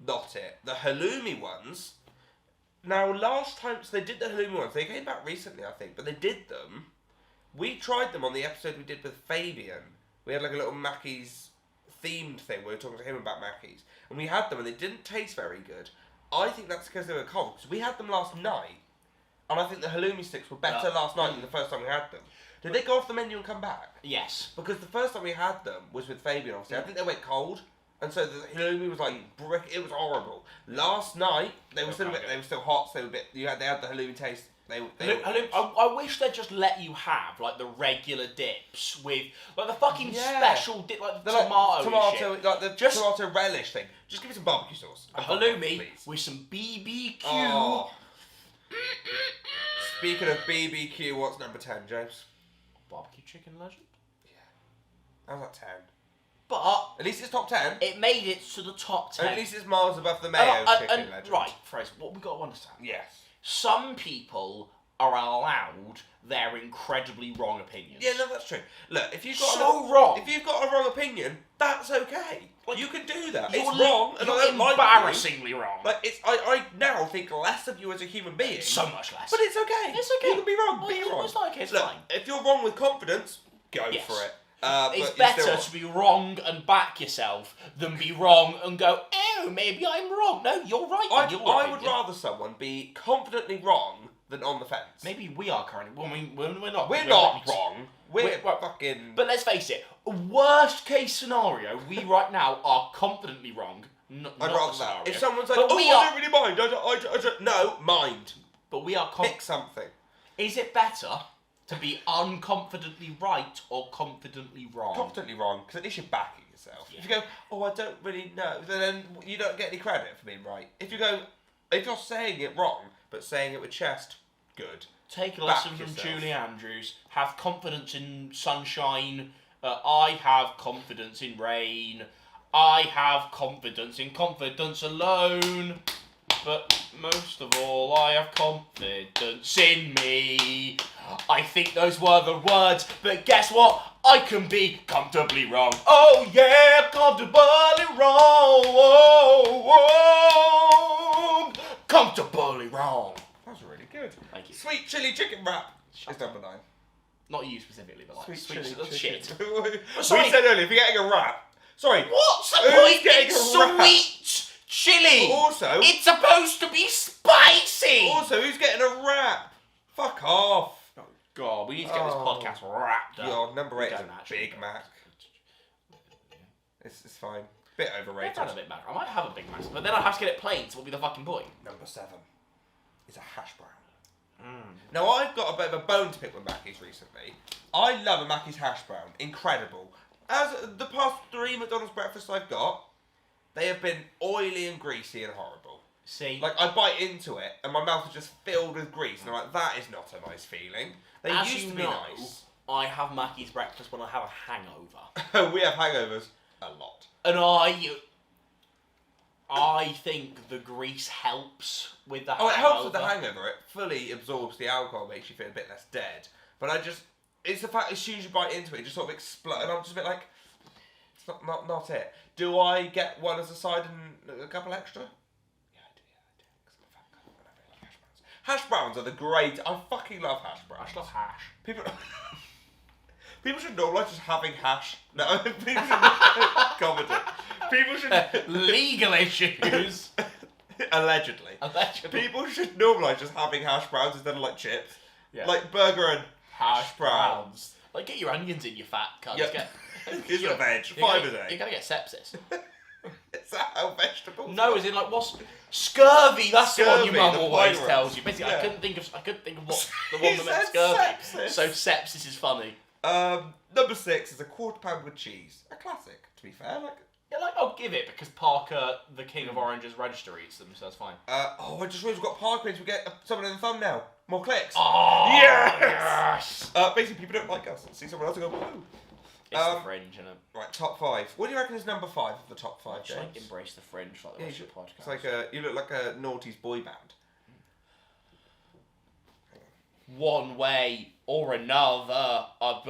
not it. The halloumi ones... Now, last time... So they did the halloumi ones. They came back recently, I think. But they did them. We tried them on the episode we did with Fabian. We had like a little Maccies themed thing. We were talking to him about Maccies. And we had them and they didn't taste very good. I think that's because they were cold. Because we had them last night. And I think the halloumi sticks were better last night than the first time we had them. Did they go off the menu and come back? Yes. Because the first time we had them was with Fabian, obviously. I think they went cold. And so the halloumi was like brick. It was horrible. Last night they were still hot. So they had the halloumi taste. I wish they'd just let you have like the regular dips with like the fucking special dip, like the tomato like the tomato relish thing. Just give me some barbecue sauce. Halloumi with some BBQ. Oh. Speaking of BBQ, what's number 10, James? Barbecue chicken legend. How's that 10? But at least it's top 10. It made it to the top 10. At least it's miles above the mayo chicken legend. Right, Fraser, what we got to understand. Yes. Some people are allowed their incredibly wrong opinions. Yeah, no, that's true. Look, if you've got wrong. If you've got a wrong opinion, that's okay. Like, you can do that. It's you're wrong, and I don't like embarrassingly wrong. Like I now think less of you as a human being. So much less. But it's okay. It's okay. You can be wrong. Well, be wrong. It's not okay. It's Look, fine. if you're wrong with confidence, go for it. It's better to be wrong and back yourself than be wrong and go, oh, maybe I'm wrong. No, you're right. I would rather someone be confidently wrong than on the fence. Maybe we are currently. Well, we're not. We're not wrong. We're fucking. But let's face it. Worst case scenario, we right now are confidently wrong. I'd rather that. If someone's like, I don't really mind. I don't. No, mind. But we are. Pick something. Is it better to be unconfidently right or confidently wrong? Confidently wrong, because at least you're backing yourself. Yeah. If you go, I don't really know, then you don't get any credit for being right. If you're saying it wrong, but saying it with chest, good. Take a lesson from Julie Andrews. Have confidence in sunshine. I have confidence in rain. I have confidence in confidence alone. But most of all, I have confidence in me. I think those were the words, but guess what? I can be comfortably wrong. Oh yeah, comfortably wrong. Comfortably wrong. That was really good. Thank you. Sweet chili chicken wrap. It's number 9. Not you specifically, but like Sweet chili shit. We said earlier, if you're getting a wrap. Sorry. What's the point? Getting It's a wrap? sweet chili. Also, it's supposed to be spicy. Also, who's getting a wrap? Fuck off. Oh God, we need to get this podcast wrapped up. Your number 8 is don't a actually, Big Mac. It's fine. Bit overrated. I've had a Big Mac. I might have a Big Mac, but then I'd have to get it plain, so what would be the fucking point? Number 7 is a hash brown. Now, I've got a bit of a bone to pick with Maccies recently. I love a Maccies hash brown. Incredible. As the past 3 McDonald's breakfasts I've got, they have been oily and greasy and horrible. See? Like, I bite into it, and my mouth is just filled with grease, and I'm like, that is not a nice feeling. They used to be nice. I have Mackie's breakfast when I have a hangover. We have hangovers a lot. And I think the grease helps with the hangover. Oh, it helps with the hangover. It fully absorbs the alcohol, makes you feel a bit less dead. But it's the fact as soon as you bite into it, it just sort of explodes. And I'm just a bit like, it's not it. Do I get one as a side and a couple extra? Yeah, I do. Because I'm a fat cunt and I really like hash browns. Hash browns are the great. I fucking love hash I browns. just love hash. People should normalise just having hash. No, people should comedy. People should Legal issues. allegedly. Allegedly. People should normalise just having hash browns instead of like chips. Yeah. Like burger and hash browns. browns. Like, get your onions in, you fat cunt. Yep. Here's your veg. You're 5 gonna- a day. You're gonna get sepsis. Is that how vegetables? No, as in like what's scurvy? That's the one Scurvy, your mum the always virus. tells you. Basically, Yeah. I couldn't think of what the He one that meant said scurvy. sepsis. So sepsis is funny. Number 6 is a quarter pound with cheese. A classic, to be fair. Like, Yeah, like I'll give it because Parker, the king of oranges, register eats them, so that's fine. I just realised we've got Parkers. We get someone in the thumbnail. More clicks. Oh yes! Basically, people don't like us. See someone else and go, woo. It's the fringe, isn't it? Right, top 5. What do you reckon is number 5 of the top 5, Just James? like embrace the fringe, like the rest of the podcast. It's like you look like a naughty's boy band. One way or another. Okay,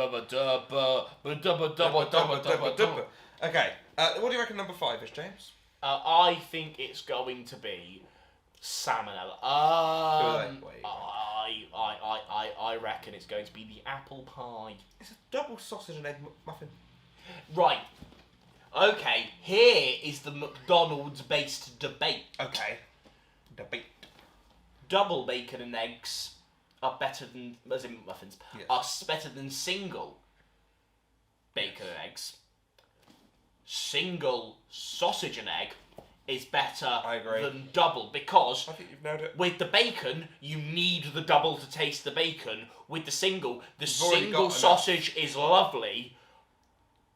what do you reckon number 5 is, James? I think it's going to be salmonella. I reckon it's going to be the apple pie. It's a double sausage and egg muffin. Right. Okay, here is the McDonald's-based debate. Okay. Debate. Double bacon and eggs are better than, as in muffins, Yes. are better than single bacon and eggs. Single sausage and egg is better I agree. than double because I think you've nailed it. with the bacon, you need the double to taste the bacon. With the single, the You've already single got sausage is lovely.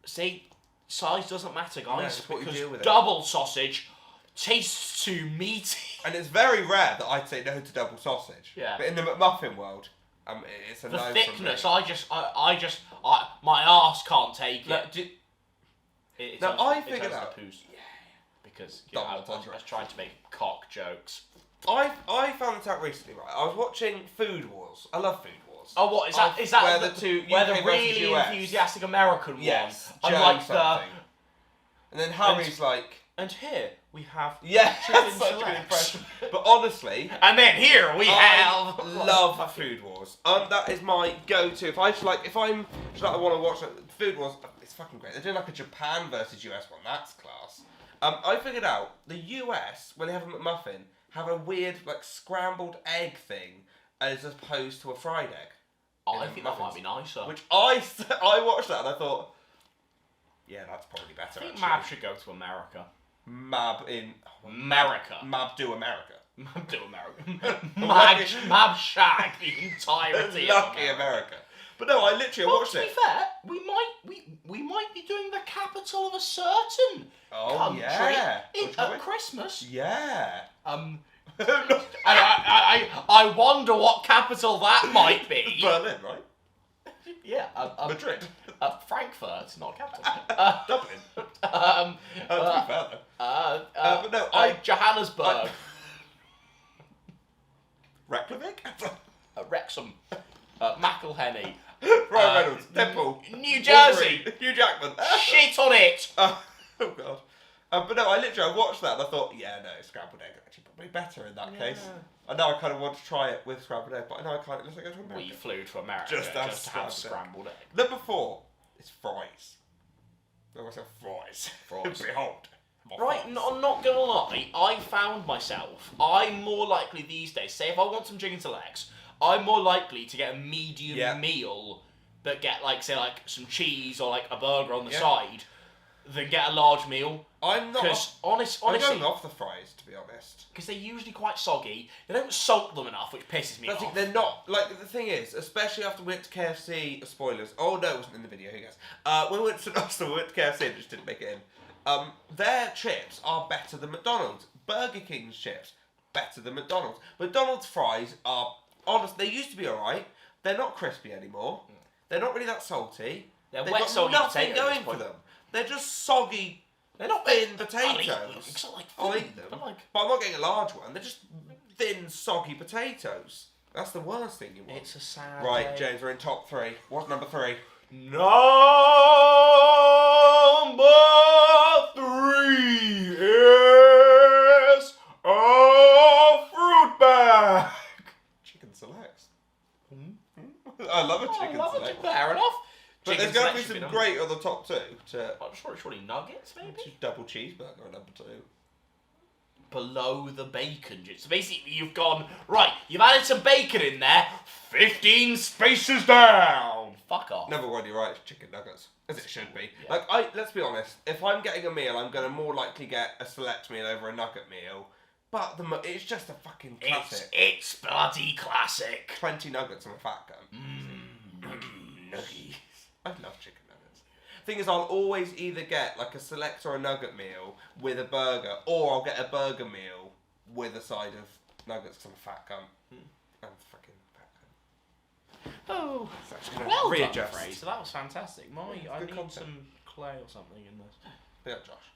See, size doesn't matter, guys, it's what you because do with it. double sausage tastes too meaty. And it's very rare that I'd say no to double sausage. Yeah. But in the McMuffin world, it's a The no thickness, from me. my arse can't take it. Look, It Now, turns- I it figured turns to out- poos. Because Double I was trying to make cock jokes. I found this out recently, right? I was watching Food Wars. I love Food Wars. Oh, what is that? Is that where the two where the UK versus really US. enthusiastic American Yes. one? Joe Unlike something. And then Harry's like, and here we have yeah, chicken that's such a good selects. impression. But honestly, And then here we I have love Food Wars. That is my go-to. If I'm just like I want to watch Food Wars, it's fucking great. They're doing like a Japan versus US one. That's class. I figured out the US when they have a McMuffin have a weird like scrambled egg thing as opposed to a fried egg. I in think the that might muffins. be nicer. Which I watched that and I thought, yeah, that's probably better. I think actually. Mab should go to America. Mab in America. Mab do America. Mab to America. Mab shag the entirety of Lucky America. But no, I literally Well, watched to be it. fair, we might be doing the capital of a certain country yeah. in, Which at one? Christmas. Yeah. And I wonder what capital that might be. Berlin, right? Yeah, Madrid. Frankfurt, not capital. Dublin. Um, To be fair though. But no, Johannesburg, Reykjavik? Wrexham, McElhenney, Ryan Reynolds, Deadpool. New Jersey. Wolverine, Hugh Jackman. Shit on it. Oh god. But no, I watched that and I thought, yeah, no, scrambled egg actually probably better in that case. And now I kind of want to try it with scrambled egg, but I know I can't. It looks like I go to America. We flew to America Just just, have to have scrambled scrambled egg. Number 4 is fries. I always have fries. Fries. Behold. my Right, fries. I'm not gonna lie, I found myself, I'm more likely these days, say if I want some chicken legs, I'm more likely to get a medium Yeah. meal, but get like, say like some cheese or like a burger on the Yeah. side, than get a large meal. I'm not. Because I'm honestly, going off the fries, to be honest. because they're usually quite soggy, they don't salt them enough, which pisses me I think off. they're not, like, the thing is, especially after we went to KFC, spoilers, oh no, it wasn't in the video, who cares? When we went to Austin, we went to KFC and just didn't make it in. Their chips are better than McDonald's. Burger King's chips, better than McDonald's. McDonald's fries are, honest, they used to be alright, they're not crispy anymore, they're not really that salty, They're they've wet, got soggy nothing potato at this going for point. them. They're just soggy, They're not thin I'll eat potatoes. them, 'cause I like I'll food, eat them, but like, but I'm not getting a large one. They're just thin, soggy potatoes. That's the worst thing you want. it's a sad Right, day. James, we're in top 3. What's number 3? Number 3 is a fruit bag. I love a chicken select. Fair enough. But there's going to be some great on the top 2. Surely nuggets, maybe? Just double cheeseburger on number 2. Below the bacon. So basically you've gone, right, you've added some bacon in there, 15 spaces down. Fuck off. Number 1, you're right, it's chicken nuggets. As it should be. Yeah. Like, let's be honest, if I'm getting a meal, I'm going to more likely get a select meal over a nugget meal. But it's just a fucking classic. It's bloody classic. 20 nuggets and a fat gun. Nuggies. I love chicken nuggets. Thing is, I'll always either get like a select or a nugget meal with a burger, or I'll get a burger meal with a side of nuggets because I'm a fat gun. I'm fucking fat gun. Oh, So I'm just gonna well readjust. done, Fraser. That was fantastic. I good need content. some clay or something in this. Yeah, Josh.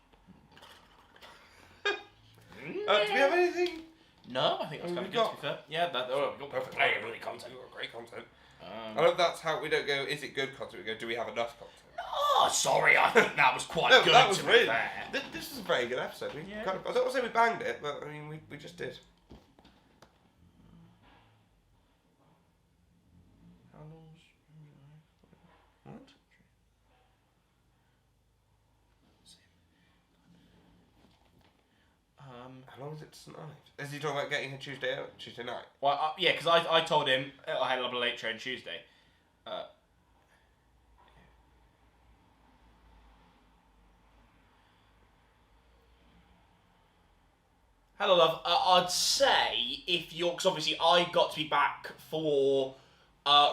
Do we have anything? No, I think that's kind of good to be fair. Yeah, we've got Perfect. plenty of really content. We've got great content. I don't know if that's how we don't go. Is it good content? We go. Do we have enough content? Oh, sorry, I think that was quite No, good. that was to really. be fair. This was a very good episode. We Yeah. kind of, I don't want to say we banged it, but I mean we just did. How long's... What? How long is it tonight? Is he talking about getting here Tuesday night? Well, yeah, because I told him I had a little late train Tuesday. Hello, love. I'd say if you're... Because obviously I got to be back for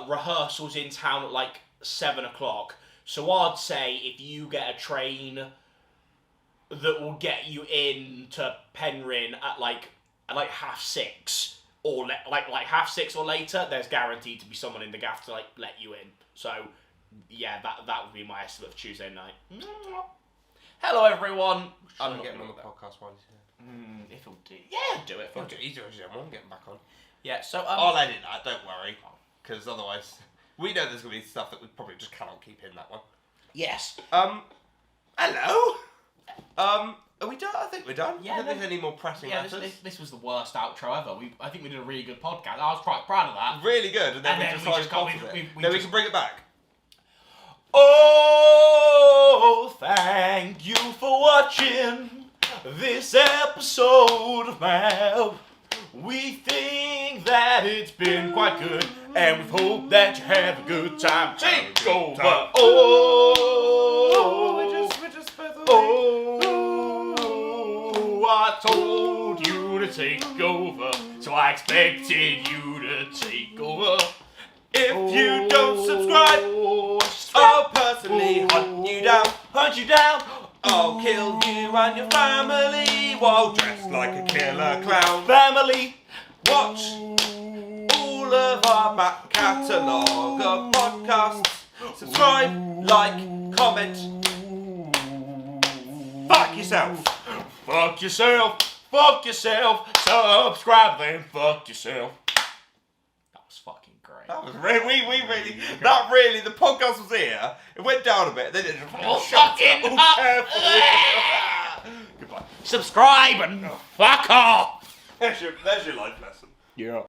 rehearsals in town at like 7 o'clock. So I'd say if you get a train that will get you into Penryn at like 6:30 or like 6:30 or later, there's guaranteed to be someone in the gaff to like let you in. So yeah, that would be my estimate of Tuesday night. Hello everyone. I'm not getting on the podcast while he's here. If he'll do, yeah, do it. He's I'm getting back on. Yeah, so I'll edit that. Don't worry, because otherwise we know there's gonna be stuff that we probably just cannot keep in that one. yes. Hello. Are we done? I think we're done. Yeah, I don't think there's any more pressing Yeah, matters. this was the worst outro ever. I think we did a really good podcast. I was quite proud of that. Really good, and then And we then just we like just got- potted we- it. we Then we just- can bring it back. Oh, thank you for watching this episode of MAP. We think that it's been quite good, and we hope that you have a good time. Take over. We're just both away. Oh, I told you to take over, so I expected you to take over. If you don't subscribe, I'll personally hunt you down. Hunt you down. I'll kill you and your family while dressed like a killer clown. Family. Watch all of our back catalogue of podcasts. Subscribe, like, comment. Fuck yourself. Fuck yourself. Fuck yourself. Subscribe then. Fuck yourself. That was fucking great. That was really, that really, the podcast was here. It went down a bit, then it just fucking up. Goodbye. Subscribe and fuck off. There's your life lesson. Yeah.